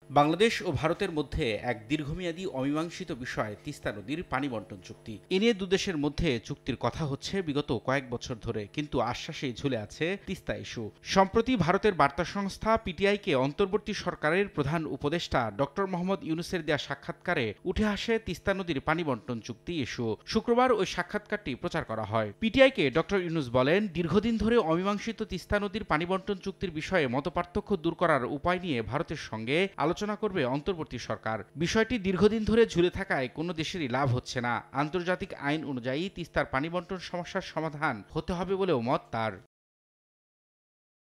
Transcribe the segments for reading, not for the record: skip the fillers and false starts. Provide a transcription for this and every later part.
বাংলাদেশ ও ভারতের মধ্যে এক দীর্ঘমেয়াদী অমীমাংসিত বিষয় তিস্তা নদীর পানি বণ্টন চুক্তি। এ নিয়ে দুদেশের মধ্যে চুক্তির কথা হচ্ছে বিগত কয়েক বছর ধরে, কিন্তু আশ্বাসেই ঝুলে আছে তিস্তা ইস্যু। সম্প্রতি ভারতের বার্তা সংস্থা পিটিআইকে অন্তর্বর্তী সরকারের প্রধান উপদেষ্টা ডক্টর মোহাম্মদ ইউনূসের দেয়া সাক্ষাৎকারে উঠে আসে তিস্তা নদীর পানি বণ্টন চুক্তি ইস্যু। শুক্রবার ওই সাক্ষাৎকারটি প্রচার করা হয়। পিটিআইকে ডক্টর ইউনূস বলেন, দীর্ঘদিন ধরে অমীমাংসিত তিস্তা নদীর পানি বণ্টন চুক্তির বিষয়ে মতপার্থক্য দূর করার উপায় নিয়ে ভারতের সঙ্গে আলোচনা করবে অন্তর্বর্তী সরকার। বিষয়টি দীর্ঘদিন ধরে ঝুলে থাকায় কোনো দেশেরই লাভ হচ্ছে না। আন্তর্জাতিক আইন অনুযায়ী তিস্তার পানি বণ্টন সমস্যার সমাধান হতে হবে বলেও মত তার।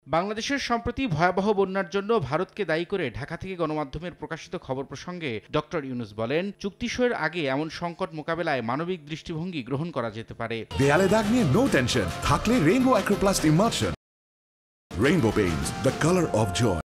বাংলাদেশের সম্প্রতি ভয়াবহ বন্যার জন্য ভারতকে দায়ী করে ঢাকা থেকে গণমাধ্যমের প্রকাশিত খবর প্রসঙ্গে ডক্টর ইউনূস বলেন, চুক্তি সইয়ের আগে এমন সংকট মোকাবেলায় মানবিক দৃষ্টিভঙ্গি গ্রহণ করা যেতে পারে। দেয়ালে দাগ নিয়ে নো টেনশন, থাকলে Rainbow Acroplast emulsion. Rainbow Paints, the colour of joy.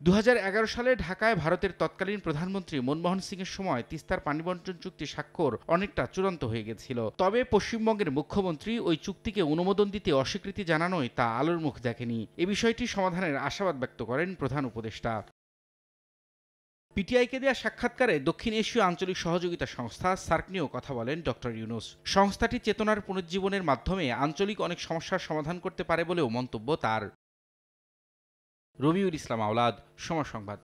2011 সালে ঢাকায় ভারতের তৎকালীন প্রধানমন্ত্রী মনমোহন সিংয়ের সময় তিস্তার পানি বণ্টন চুক্তি স্বাক্ষর অনেকটা চূড়ান্ত হয়ে গেছিল। তবে পশ্চিমবঙ্গের মুখ্যমন্ত্রী ওই চুক্তিকে অনুমোদন দিতে অস্বীকৃতি জানানোয় তা আলোর মুখ দেখেনি। এ বিষয়টি সমাধানের আশাবাদ ব্যক্ত করেন প্রধান উপদেষ্টা। পিটিআইকে দেয়া সাক্ষাৎকারে দক্ষিণ এশীয় আঞ্চলিক সহযোগিতা সংস্থা সার্ক নিয়েও কথা বলেন ডক্টর ইউনূস। সংস্থাটি চেতনার পুনর্জীবনের মাধ্যমে আঞ্চলিক অনেক সমস্যার সমাধান করতে পারে বলেও মন্তব্য তার। রবিউল ইসলাম আওলাদ, সময় সংবাদ।